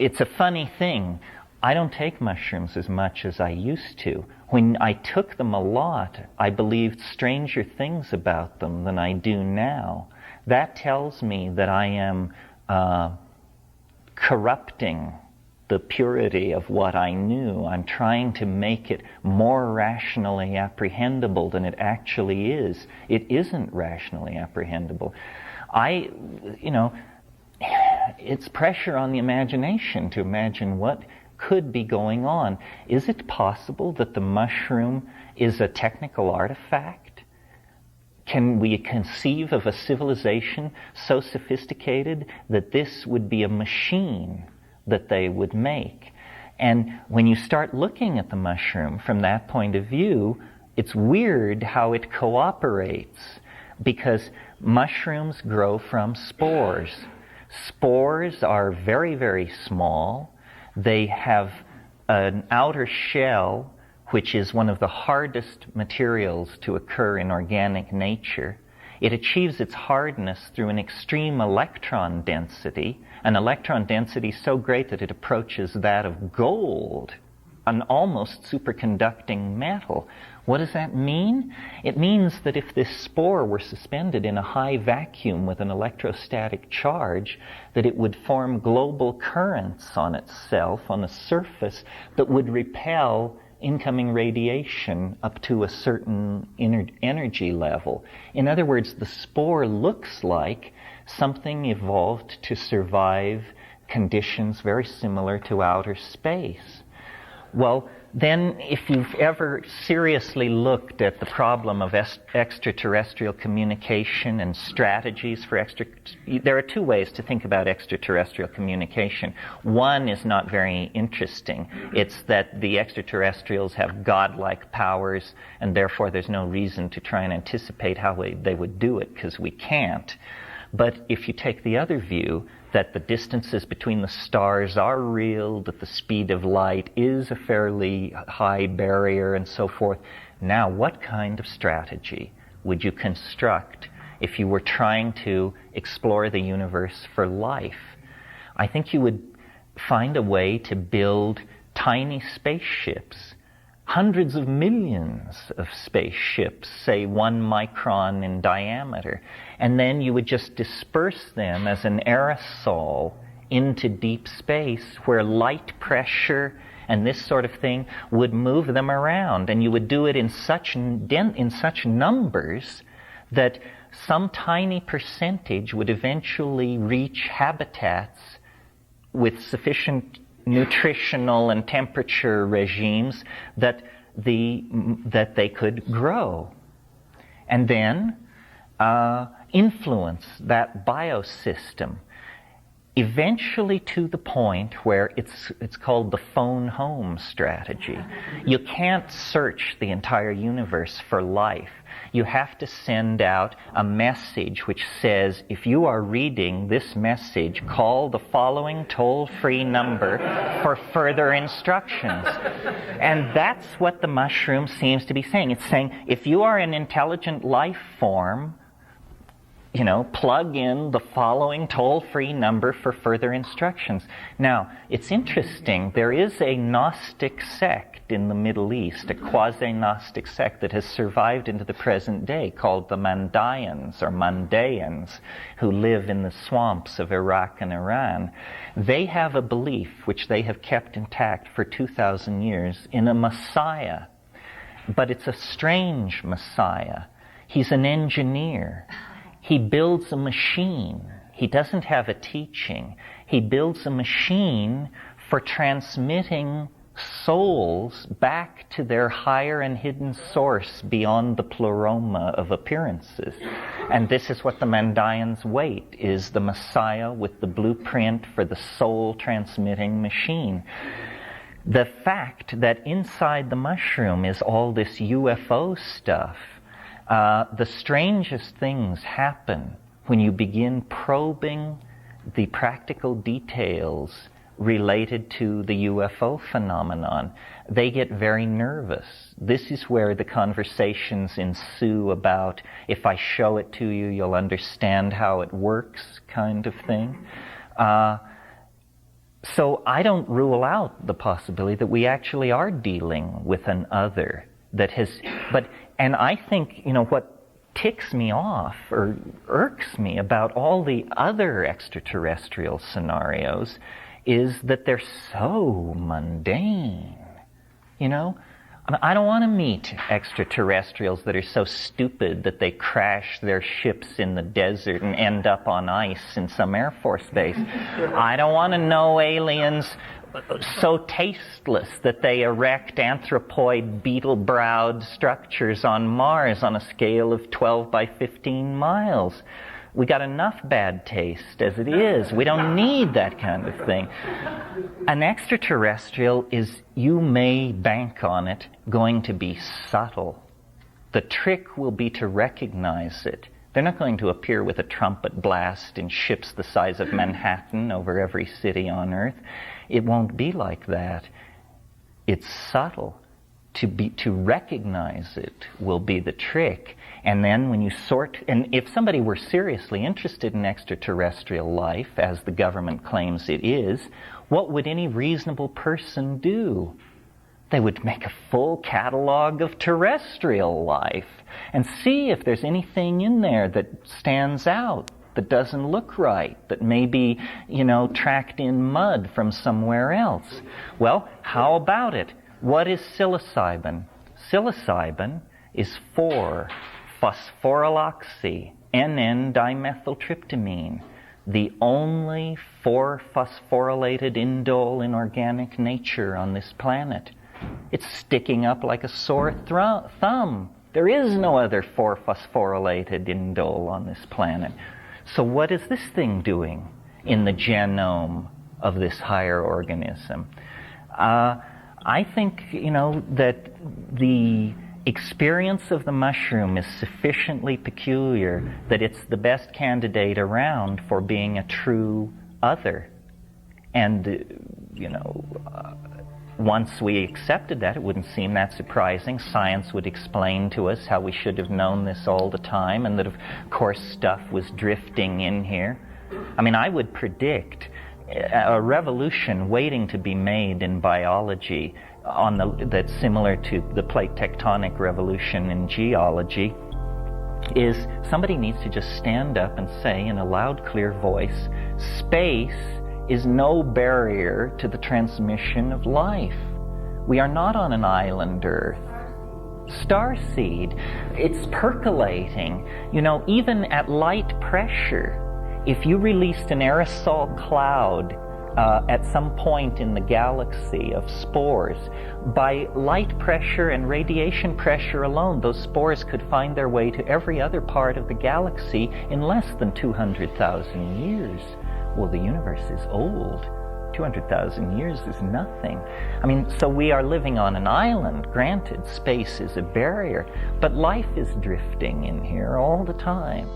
it's a funny thing. I don't take mushrooms as much as I used to. When I took them a lot, I believed stranger things about them than I do now. That tells me that I am corrupting the purity of what I knew. I'm trying to make it more rationally apprehendable than it actually is. It isn't rationally apprehendable. It's pressure on the imagination to imagine what could be going on. Is it possible that the mushroom is a technical artifact? Can we conceive of a civilization so sophisticated that this would be a machine that they would make? And when you start looking at the mushroom from that point of view, it's weird how it cooperates, because mushrooms grow from spores. Spores are very, very small. They have an outer shell, which is one of the hardest materials to occur in organic nature. It achieves its hardness through an extreme electron density, an electron density so great that it approaches that of gold, an almost superconducting metal. What does that mean? It means that if this spore were suspended in a high vacuum with an electrostatic charge, that it would form global currents on itself, on the surface, that would repel incoming radiation up to a certain energy level. In other words, the spore looks like something evolved to survive conditions very similar to outer space. Well, then if you've ever seriously looked at the problem of extraterrestrial communication and strategies for there are two ways to think about extraterrestrial communication. One is not very interesting. It's that the extraterrestrials have godlike powers, and therefore there's no reason to try and anticipate how they would do it, because we can't. But if you take the other view, that the distances between the stars are real, that the speed of light is a fairly high barrier, and so forth. Now, what kind of strategy would you construct if you were trying to explore the universe for life? I think you would find a way to build tiny spaceships, hundreds of millions of spaceships, say 1 micron in diameter, and then you would just disperse them as an aerosol into deep space where light pressure and this sort of thing would move them around, and you would do it in such numbers that some tiny percentage would eventually reach habitats with sufficient nutritional and temperature regimes that they could grow, and then influence that biosystem, eventually to the point where it's called the phone home strategy. You can't search the entire universe for life. You have to send out a message which says, if you are reading this message, call the following toll-free number for further instructions. And that's what the mushroom seems to be saying. It's saying, if you are an intelligent life form, plug in the following toll-free number for further instructions. Now, it's interesting, there is a Gnostic sect in the Middle East, a quasi-Gnostic sect that has survived into the present day called the Mandaeans, or Mandaeans, who live in the swamps of Iraq and Iran. They have a belief, which they have kept intact for 2,000 years, in a Messiah. But it's a strange Messiah. He's an engineer. He builds a machine. He doesn't have a teaching. He builds a machine for transmitting souls back to their higher and hidden source beyond the pleroma of appearances. And this is what the Mandaeans wait, is the Messiah with the blueprint for the soul transmitting machine. The fact that inside the mushroom is all this UFO stuff, the strangest things happen when you begin probing the practical details related to the UFO phenomenon. They get very nervous. This is where the conversations ensue about, if I show it to you, you'll understand how it works, kind of thing. So I don't rule out the possibility that we actually are dealing with an other that has, and I think, what ticks me off or irks me about all the other extraterrestrial scenarios is that they're so mundane. I don't want to meet extraterrestrials that are so stupid that they crash their ships in the desert and end up on ice in some Air Force base. I don't want to know aliens so tasteless that they erect anthropoid beetle-browed structures on Mars on a scale of 12 by 15 miles. We got enough bad taste as it is. We don't need that kind of thing. An extraterrestrial is, you may bank on it, going to be subtle. The trick will be to recognize it. They're not going to appear with a trumpet blast in ships the size of Manhattan over every city on Earth. It won't be like that. It's subtle. To recognize it will be the trick. And then when you and if somebody were seriously interested in extraterrestrial life, as the government claims it is, what would any reasonable person do? They would make a full catalog of terrestrial life and see if there's anything in there that stands out, that doesn't look right, that may be, tracked in mud from somewhere else. Well, how about it? What is psilocybin? Psilocybin is 4-phosphoryloxy NN-dimethyltryptamine, the only 4-phosphorylated indole in organic nature on this planet. It's sticking up like a sore thumb. There is no other 4-phosphorylated indole on this planet. So what is this thing doing in the genome of this higher organism? I think, that the experience of the mushroom is sufficiently peculiar that it's the best candidate around for being a true other. And, once we accepted that, it wouldn't seem that surprising. Science would explain to us how we should have known this all the time, and that, of course, stuff was drifting in here. I would predict a revolution waiting to be made in biology that's similar to the plate tectonic revolution in geology is somebody needs to just stand up and say in a loud, clear voice, space is no barrier to the transmission of life. We are not on an island Earth. Starseed, it's percolating. Even at light pressure, if you released an aerosol cloud at some point in the galaxy of spores, by light pressure and radiation pressure alone, those spores could find their way to every other part of the galaxy in less than 200,000 years. Well, the universe is old. 200,000 years is nothing. So we are living on an island. Granted, space is a barrier, but life is drifting in here all the time.